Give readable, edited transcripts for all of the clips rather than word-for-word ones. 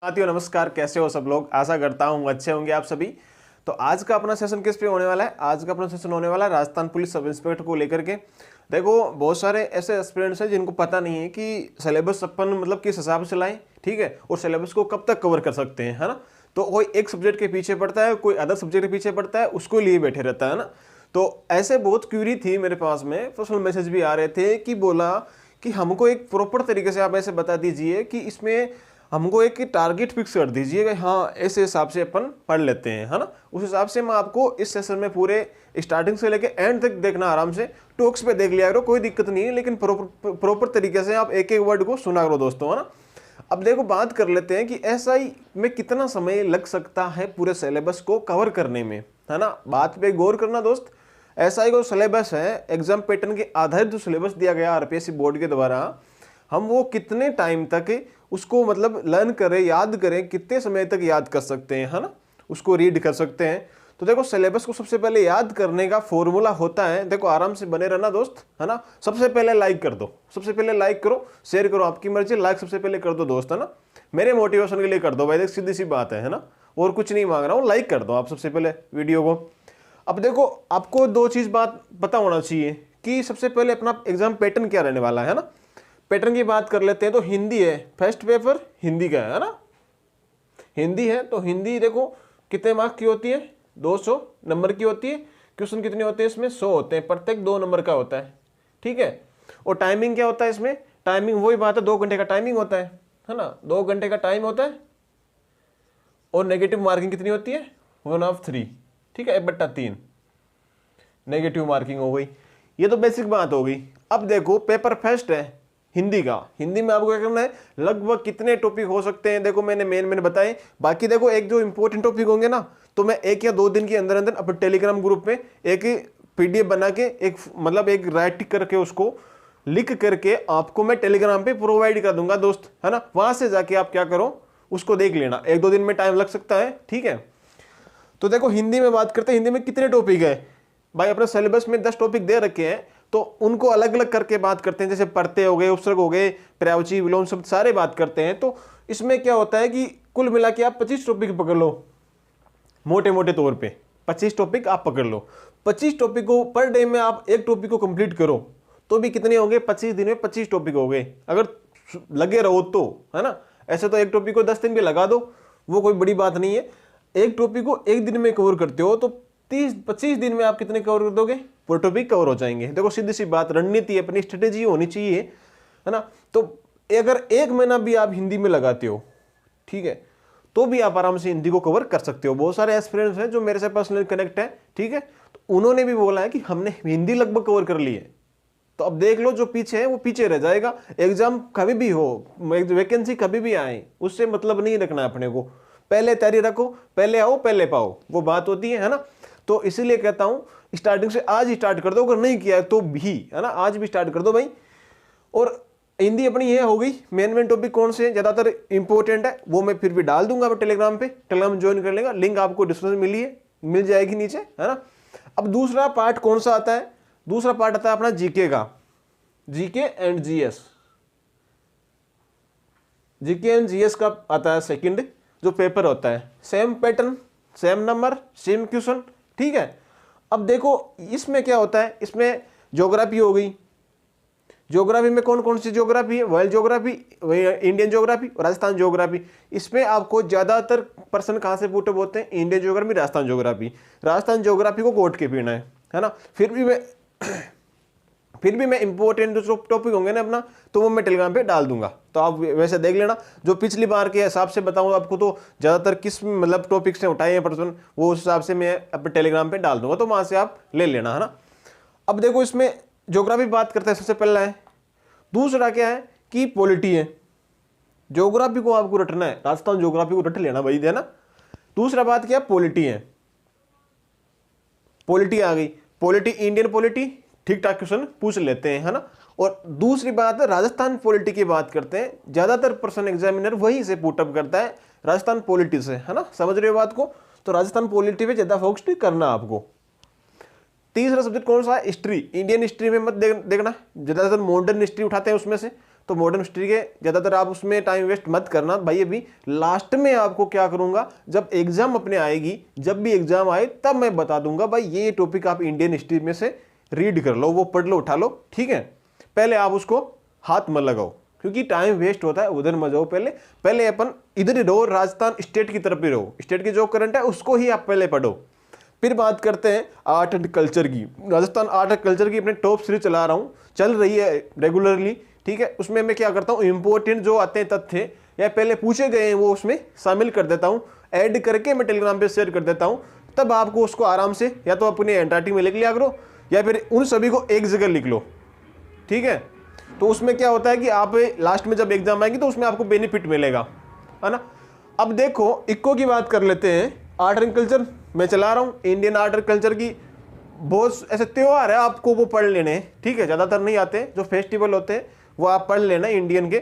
साथियों नमस्कार, कैसे हो सब लोग। आशा करता हूँ अच्छे होंगे आप सभी। तो आज का अपना सेशन किस पे होने वाला है? आज का अपना सेशन होने वाला है राजस्थान पुलिस सब इंस्पेक्टर को लेकर के। देखो, बहुत सारे ऐसे एस्पिरेंट्स हैं जिनको पता नहीं है कि सिलेबस अपन मतलब किस हिसाब से लाएं, ठीक है, और सिलेबस को कब तक कवर कर सकते हैं, है ना। तो कोई एक सब्जेक्ट के पीछे पड़ता है, कोई अदर सब्जेक्ट के पीछे पड़ता है, उसको लिए बैठे रहता है ना। तो ऐसे बहुत क्यूरी थी मेरे पास में, पर्सनल मैसेज भी आ रहे थे कि बोला कि हमको एक प्रॉपर तरीके से आप ऐसे बता दीजिए कि इसमें हमको एक टारगेट फिक्स कर दीजिएगा। हाँ, ऐसे हिसाब से अपन पढ़ लेते हैं, है ना। उस हिसाब से मैं आपको इस सेशन में पूरे स्टार्टिंग से लेके एंड तक देखना, आराम से टॉक्स पे देख लिया करो, कोई दिक्कत नहीं है, लेकिन प्रॉपर तरीके से आप एक एक वर्ड को सुना करो दोस्तों, है ना। अब देखो, बात कर लेते हैं कि एसआई में कितना समय लग सकता है पूरे सिलेबस को कवर करने में, है ना। बात पे गौर करना दोस्त। एसआई को सिलेबस है, एग्जाम पैटर्न के आधारित जो सिलेबस दिया गया आरपीएससी बोर्ड के द्वारा, हम वो कितने टाइम तक उसको मतलब लर्न करें, याद करें, कितने समय तक याद कर सकते हैं, है ना, उसको रीड कर सकते हैं। तो देखो, सिलेबस को सबसे पहले याद करने का फॉर्मूला होता है, देखो आराम से बने रहना दोस्त, है ना। सबसे पहले लाइक कर दो, सबसे पहले लाइक करो, शेयर करो, आपकी मर्जी, लाइक सबसे पहले कर दो दोस्त, है ना। मेरे मोटिवेशन के लिए कर दो भाई, देख सीधी सी बात है ना, और कुछ नहीं मांग रहा हूँ, लाइक कर दो आप सबसे पहले वीडियो को। अब देखो, आपको दो चीज बात पता होना चाहिए कि सबसे पहले अपना एग्जाम पैटर्न क्या रहने वाला है ना। पैटर्न की बात कर लेते हैं तो हिंदी है, फर्स्ट पेपर हिंदी का है ना। हिंदी है तो हिंदी देखो कितने मार्क्स की होती है, 200 नंबर की होती है। क्वेश्चन कितने होते हैं इसमें? 100 होते हैं, प्रत्येक 2 नंबर का होता है, ठीक है। और टाइमिंग क्या होता है इसमें? टाइमिंग वही बात है, 2 घंटे का टाइमिंग होता है ना, 2 घंटे का टाइम होता है। और नेगेटिव मार्किंग कितनी होती है? 1/3, ठीक है, 1/3 नेगेटिव मार्किंग हो गई। ये तो बेसिक बात हो गई। अब देखो, पेपर फर्स्ट है हिंदी का, हिंदी में आपको क्या करना है, लगभग कितने टॉपिक हो सकते हैं, देखो मैंने बताए। बाकी देखो, एक जो इंपॉर्टेंट टॉपिक होंगे ना, तो मैं 1 या 2 दिन के अंदर अंदर अपने टेलीग्राम ग्रुप में एक पीडीएफ बना के, एक मतलब एक राइट करके, उसको लिख करके आपको मैं टेलीग्राम पे प्रोवाइड कर दूंगा दोस्त, है ना। वहां से जाके आप क्या करो, उसको देख लेना। 1-2 दिन में टाइम लग सकता है, ठीक है। तो देखो, हिंदी में बात करते हैं, हिंदी में कितने टॉपिक है भाई। अपने सिलेबस में 10 टॉपिक दे रखे हैं, तो उनको अलग अलग करके बात करते हैं, जैसे परते हो गए, उपसर्ग हो गए, पर्यायवाची, विलोम शब्द, सारे बात करते हैं। तो इसमें क्या होता है कि कुल मिला के आप 25 टॉपिक पकड़ लो, मोटे मोटे तौर पे 25 टॉपिक आप पकड़ लो। 25 टॉपिक को पर डे में आप एक टॉपिक को कंप्लीट करो तो भी कितने हो गए? 25 दिन में 25 टॉपिक हो गए, अगर लगे रहो तो, है ना। ऐसे तो एक टॉपिक को 10 दिन भी लगा दो, वो कोई बड़ी बात नहीं है। एक टॉपिक को एक दिन में कवर करते हो तो 30-25 दिन में आप कितने कवर कर दोगे? वो टॉपिक कवर हो जाएंगे। देखो, सीधी सी बात, रणनीति अपनी स्ट्रेटेजी होनी चाहिए, है ना। तो अगर 1 महीना भी आप हिंदी में लगाते हो, ठीक है, तो भी आप आराम से हिंदी को कवर कर सकते हो। बहुत सारे एस्पिरेंट्स हैं जो मेरे से पर्सनली कनेक्ट है, ठीक है, तो उन्होंने भी बोला है कि हमने हिंदी लगभग कवर कर ली है। तो अब देख लो, जो पीछे है वो पीछे रह जाएगा। एग्जाम कभी भी हो, वैकेंसी कभी भी आए, उससे मतलब नहीं रखना अपने को। पहले तैयारी रखो, पहले आओ पहले पाओ, वो बात होती है ना। तो इसीलिए कहता हूं, स्टार्टिंग से आज ही स्टार्ट कर दो, अगर नहीं किया है तो भी, है ना, आज भी स्टार्ट कर दो भाई। और हिंदी अपनी ये हो गई। मेन टॉपिक कौन से ज्यादातर इंपॉर्टेंट है वो मैं फिर भी डाल दूंगा टेलीग्राम पे, टेलीग्राम ज्वाइन कर लेगा, लिंक आपको डिस्क्रिप्शन मिल जाएगी नीचे, है ना। अब दूसरा पार्ट कौन सा आता है? दूसरा पार्ट आता है अपना जीके का, GK and GS. GK and GS का आता है सेकंड जो पेपर होता है, same pattern, same number, same question, ठीक है। अब देखो, इसमें क्या होता है, इसमें ज्योग्राफी हो गई। ज्योग्राफी में कौन कौन सी ज्योग्राफी है? वर्ल्ड ज्योग्राफी, इंडियन ज्योग्राफी और राजस्थान ज्योग्राफी। इसमें आपको ज्यादातर पर्सन कहां से पुटअप होते हैं? Indian geography, Rajasthan geography. Rajasthan geography को कोट के पीना है ना। फिर भी मैं इंपॉर्टेंट जो टॉपिक होंगे ना अपना, तो वो मैं टेलीग्राम पे डाल दूंगा, तो आप वैसे देख लेना। जो पिछली बार के हिसाब से बताऊं आपको, तो ज्यादातर किस मतलब टॉपिक से उठाए हैं पर्सन, वो उस हिसाब से मैं अपने टेलीग्राम पे डाल दूंगा, तो वहां से आप ले लेना, है ना। अब देखो, इसमें ज्योग्राफी बात करते हैं, सबसे पहला है। दूसरा क्या है कि पॉलिटी है। ज्योग्राफी को आपको रटना है, राजस्थान ज्योग्राफी को रट लेना भाई, है ना। दूसरा बात क्या है? पॉलिटी है। पॉलिटी आ गई, पॉलिटी, इंडियन पॉलिटी, ठीक ठाक क्वेश्चन पूछ लेते हैं, है ना। और दूसरी बात है, राजस्थान पॉलिटी की बात करते हैं, ज्यादातर पर्सन एग्जामिनर वही से पुटअप करता है, राजस्थान पॉलिटी से, है ना। समझ रहे हो बात को? तो राजस्थान पॉलिटी पे ज्यादा फोकस करना आपको। तीसरा सब्जेक्ट कौन सा है? हिस्ट्री। इंडियन हिस्ट्री में मत देखना, ज्यादातर मॉडर्न हिस्ट्री उठाते हैं उसमें से, तो मॉडर्न हिस्ट्री के ज़्यादातर आप उसमें टाइम वेस्ट मत करना भाई। अभी लास्ट में आपको क्या करूँगा, जब एग्जाम अपने आएगी, जब भी एग्जाम आए तब मैं बता दूंगा भाई ये टॉपिक आप इंडियन हिस्ट्री में से रीड कर लो, वो पढ़ लो, उठा लो, ठीक है। पहले आप उसको हाथ मत लगाओ क्योंकि टाइम वेस्ट होता है, उधर मत जाओ। पहले अपन इधर ही रहो, राजस्थान स्टेट की तरफ ही रहो, स्टेट की जो करंट है उसको ही आप पहले पढ़ो। फिर बात करते हैं आर्ट एंड कल्चर की। राजस्थान आर्ट एंड कल्चर की अपने टॉप सीरीज चला रहा हूँ, चल रही है रेगुलरली, ठीक है। उसमें मैं क्या करता हूँ, इंपॉर्टेंट जो आते हैं तथ्य या पहले पूछे गए हैं वो उसमें शामिल कर देता हूँ, ऐड करके मैं टेलीग्राम पे शेयर कर देता हूँ। तब आपको उसको आराम से या तो अपने हैंडराइटिंग में लिख लिया करो या फिर उन सभी को एक जगह लिख लो, ठीक है। तो उसमें क्या होता है कि आप लास्ट में जब एग्जाम आएगी तो उसमें आपको बेनिफिट मिलेगा, है ना। अब देखो इक्को की बात कर लेते हैं। आर्ट एंड कल्चर मैं चला रहा हूँ, इंडियन आर्ट एंड कल्चर की बहुत ऐसे त्यौहार है, आपको वो पढ़ लेने हैं, ठीक है। ज़्यादातर नहीं आते, जो फेस्टिवल होते हैं वो आप पढ़ लेना इंडियन के।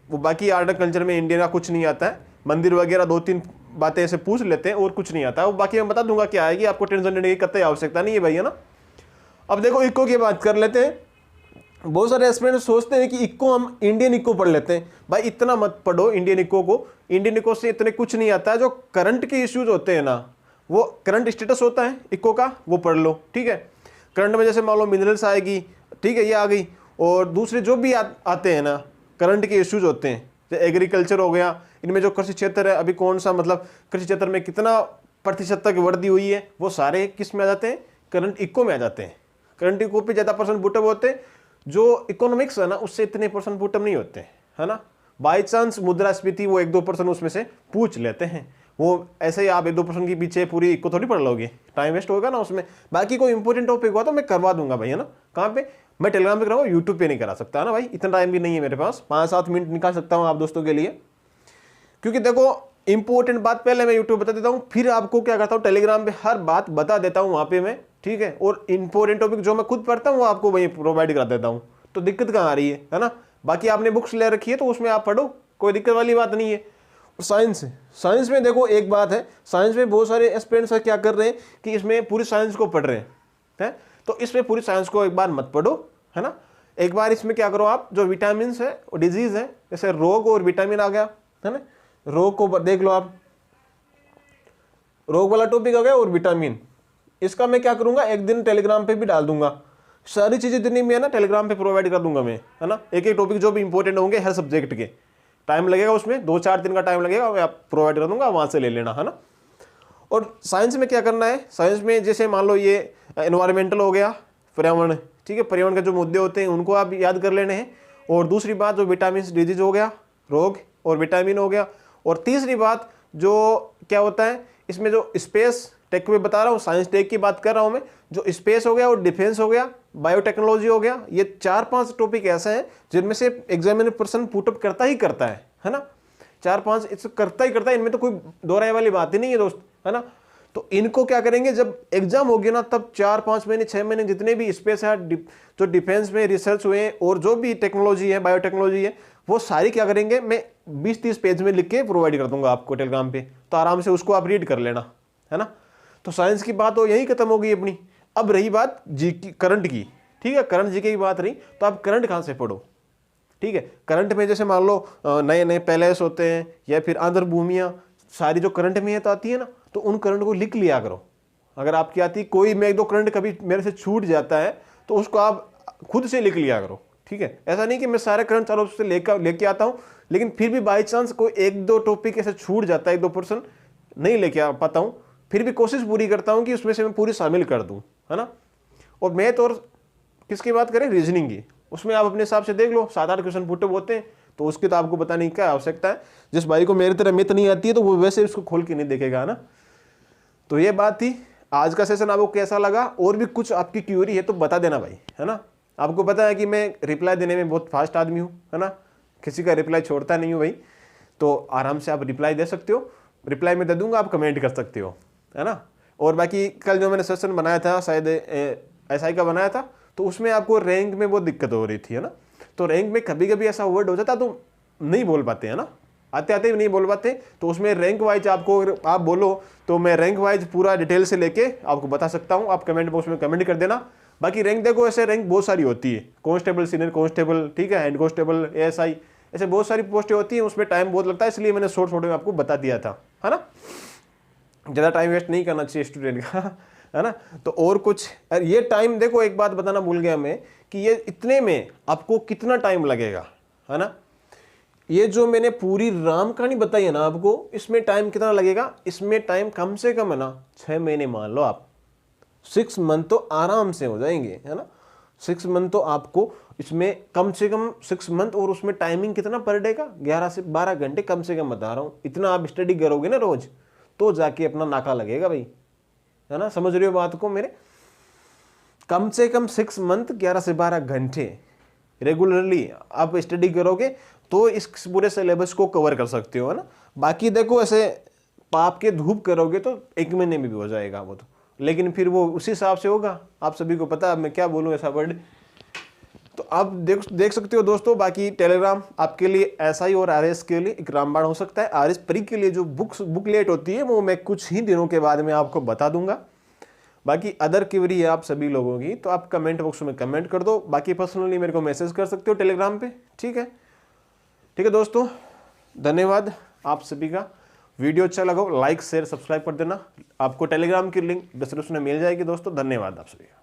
वो बाकी आर्ट एंड कल्चर में इंडियन का कुछ नहीं आता है, मंदिर वगैरह 2-3 बातें ऐसे पूछ लेते हैं और कुछ नहीं आता है। वो बाकी मैं बता दूंगा क्या आएगी, आपको टेंशन लेने की कतई आवश्यकता नहीं है भाई, है ना। अब देखो इक्को की बात कर लेते हैं। बहुत सारे एस्पिरेंट्स सोचते हैं कि इक्को हम इंडियन इक्को पढ़ लेते हैं। भाई इतना मत पढ़ो इंडियन इक्को को, इंडियन इक्को से इतने कुछ नहीं आता है। जो करंट के इश्यूज होते हैं ना, वो करंट स्टेटस होता है इक्को का, वो पढ़ लो, ठीक है। करंट में जैसे मान लो मिनरल्स आएगी, ठीक है, ये आ गई। और दूसरे जो भी आते हैं ना करंट के इश्यूज होते हैं, जैसे एग्रीकल्चर हो गया, इनमें जो कृषि क्षेत्र है अभी कौन सा, मतलब कृषि क्षेत्र में कितना प्रतिशत तक वृद्धि हुई है, वो सारे किस में आ जाते हैं, करंट इक्को में आ जाते हैं। करंट इक्को पे ज़्यादा परसेंट बुटअप होते हैं, जो इकोनॉमिक्स है ना उससे इतने परसेंट बुटअप नहीं होते, है ना। बाई चांस मुद्रास्फीति वो 1-2% उसमें से पूछ लेते हैं, वो ऐसे ही आप 1-2% के पीछे पूरी इक्को थोड़ी पढ़ लोगे, टाइम वेस्ट होगा ना उसमें। बाकी कोई इंपॉर्टेंट टॉपिक हुआ तो मैं करवा दूंगा भाई, है ना। कहाँ पे, मैं टेलीग्राम पे कराऊंगा, यूट्यूब पे नहीं करा सकता, है ना भाई, इतना टाइम भी नहीं है मेरे पास। 5-7 मिनट निकाल सकता हूँ आप दोस्तों के लिए, क्योंकि देखो इंपॉर्टेंट बात पहले मैं यूट्यूब बता देता हूँ, फिर आपको क्या करता हूँ टेलीग्राम पे हर बात बता देता हूँ वहाँ पे मैं, ठीक है। और इंपॉर्टेंट टॉपिक जो मैं खुद पढ़ता हूँ वो आपको वहीं प्रोवाइड करा देता हूँ, तो दिक्कत कहाँ आ रही है ना। बाकी आपने बुक्स ले रखी है तो उसमें आप पढ़ो, कोई दिक्कत वाली बात नहीं है। साइंस में देखो एक बात है, साइंस में बहुत सारे एस्पिरेंट्स क्या कर रहे हैं कि इसमें पूरी साइंस को पढ़ रहे हैं, तो इसमें पूरी साइंस को एक बार मत पढ़ो, है ना। एक बार इसमें क्या करो आप, जो विटामिन है और डिजीज है, जैसे रोग और विटामिन आ गया, है ना। रोग को देख लो आप, रोग वाला टॉपिक आ गया और विटामिन, इसका मैं क्या करूंगा एक दिन टेलीग्राम पे भी डाल दूंगा। सारी चीजें जितनी भी है ना टेलीग्राम पे प्रोवाइड कर दूंगा मैं, है ना। एक एक टॉपिक जो भी इंपॉर्टेंट होंगे हर सब्जेक्ट के, टाइम लगेगा उसमें 2-4 दिन का टाइम लगेगा, मैं आप प्रोवाइड कर दूंगा, वहां से ले लेना, है ना। और साइंस में क्या करना है, साइंस में जैसे मान लो ये एनवायरमेंटल हो गया, पर्यावरण, ठीक है, पर्यावरण के जो मुद्दे होते हैं उनको आप याद कर लेने हैं। और दूसरी बात जो विटामिन डिजीज हो गया, रोग और विटामिन हो गया। और तीसरी बात जो क्या होता है इसमें, जो स्पेस टेक में बता रहा हूँ, साइंस टेक की बात कर रहा हूँ मैं, जो स्पेस हो गया और डिफेंस हो गया, बायोटेक्नोलॉजी हो गया, ये 4-5 टॉपिक ऐसे हैं जिनमें से एग्जामिनर पर्सन पुटअप करता ही करता है ना। 4-5 इसको करता ही करता है, इनमें तो कोई दोहराए वाली बात ही नहीं है दोस्त, है ना। तो इनको क्या करेंगे जब एग्जाम होगी ना, तब 4-5 महीने 6 महीने जितने भी स्पेस है, जो डिफेंस में रिसर्च हुए और जो भी टेक्नोलॉजी है, बायोटेक्नोलॉजी है, वो सारी क्या करेंगे, मैं 20-30 पेज में लिख के प्रोवाइड कर दूंगा आपको टेलीग्राम पे, तो आराम से उसको आप रीड कर लेना, है ना। तो साइंस की बात तो यही खत्म हो गई अपनी। अब रही बात जी की, करंट की, ठीक है, करंट जी की बात रही, तो आप करंट कहाँ से पढ़ो, ठीक है। करंट में जैसे मान लो नए नए पैलेस होते हैं या फिर आंध्र भूमियाँ, सारी जो करंट में तो आती है ना, तो उन करंट को लिख लिया करो। अगर आपकी आती कोई में 1-2 करंट कभी मेरे से छूट जाता है तो उसको आप खुद से लिख लिया करो, ठीक है। ऐसा नहीं कि मैं सारे करंट चारों से लेके आता हूँ, लेकिन फिर भी बाई चांस कोई 1-2 टॉपिक ऐसे छूट जाता है, 1-2% नहीं लेके आ पाता हूँ, फिर भी कोशिश पूरी करता हूँ कि उसमें से मैं पूरी शामिल कर दूँ, है ना। और मैथ और किसकी बात करें, रीजनिंग की, उसमें आप अपने हिसाब से देख लो, 7-8 क्वेश्चन पुटअप होते हैं, तो उसकी तो आपको बताने की क्या आवश्यकता है। जिस भाई को मेरी तरह मैथ नहीं आती है तो वो वैसे उसको खोल के नहीं देखेगा, है ना। तो ये बात थी। आज का सेशन आपको कैसा लगा, और भी कुछ आपकी क्यूरी है तो बता देना भाई, है ना। आपको पता है कि मैं रिप्लाई देने में बहुत फास्ट आदमी हूँ, है ना, किसी का रिप्लाई छोड़ता नहीं हूँ भाई। तो आराम से आप रिप्लाई दे सकते हो, रिप्लाई में दे दूंगा, आप कमेंट कर सकते हो, है ना। और बाकी कल जो मैंने सेशन बनाया था, शायद SI का बनाया था, तो उसमें आपको रैंक में बहुत दिक्कत हो रही थी, है ना। तो रैंक में कभी कभी ऐसा वर्ड हो जाता तो नहीं बोल पाते, है ना, आते आते भी नहीं बोल पाते। तो उसमें रैंक वाइज आपको अगर आप बोलो तो मैं रैंक वाइज पूरा डिटेल से लेके आपको बता सकता हूँ। आप कमेंट बॉक्स में कमेंट कर देना, बाकी रैंक देखो ऐसे रैंक बहुत सारी होती है, कांस्टेबल, सीनियर कांस्टेबल, ठीक है, हेड कांस्टेबल, एएसआई, ऐसे बहुत सारी पोस्टें होती हैं, उसमें टाइम बहुत लगता है, इसलिए मैंने शॉर्ट में आपको बता दिया था, है ना। ज़्यादा टाइम वेस्ट नहीं करना चाहिए स्टूडेंट का, है ना। तो और कुछ ये टाइम देखो, एक बात बताना भूल गया मैं कि ये इतने में आपको कितना टाइम लगेगा, है ना। ये जो मैंने पूरी राम कहानी बताई है ना आपको, इसमें टाइम कितना लगेगा, इसमें टाइम कम से कम है ना 6 महीने मान लो आप, 6 मंथ तो आराम से हो जाएंगे, है ना। 6 मंथ तो आपको इसमें कम से कम 6 मंथ, और उसमें टाइमिंग कितना पर डे का, 11 से 12 घंटे कम से कम बता रहा हूँ। इतना आप स्टडी करोगे ना रोज, तो जाके अपना नाका लगेगा भाई, है ना। समझ रहे हो बात को मेरे, कम से कम 6 मंथ 11 से 12 घंटे रेगुलरली आप स्टडी करोगे तो इस पूरे सिलेबस को कवर कर सकते हो, है ना। बाकी देखो ऐसे पाप के धूप करोगे तो 1 महीने में भी हो जाएगा वो तो, लेकिन फिर वो उसी हिसाब से होगा, आप सभी को पता है मैं क्या बोलूँ ऐसा वर्ड। तो आप देख सकते हो दोस्तों। बाकी टेलीग्राम आपके लिए एसआई और आरएस के लिए एक रामबाण हो सकता है। आरएस प्री के लिए जो बुकलेट होती है वो मैं कुछ ही दिनों के बाद में आपको बता दूंगा। बाकी अदर क्वेरी है आप सभी लोगों की तो आप कमेंट बॉक्स में कमेंट कर दो, बाकी पर्सनली मेरे को मैसेज कर सकते हो टेलीग्राम पे, ठीक है। ठीक है दोस्तों, धन्यवाद आप सभी का। वीडियो अच्छा लगा लाइक शेयर सब्सक्राइब कर देना। आपको टेलीग्राम की लिंक डिस्क्रिप्शन में मिल जाएगी दोस्तों। धन्यवाद आप सभी का।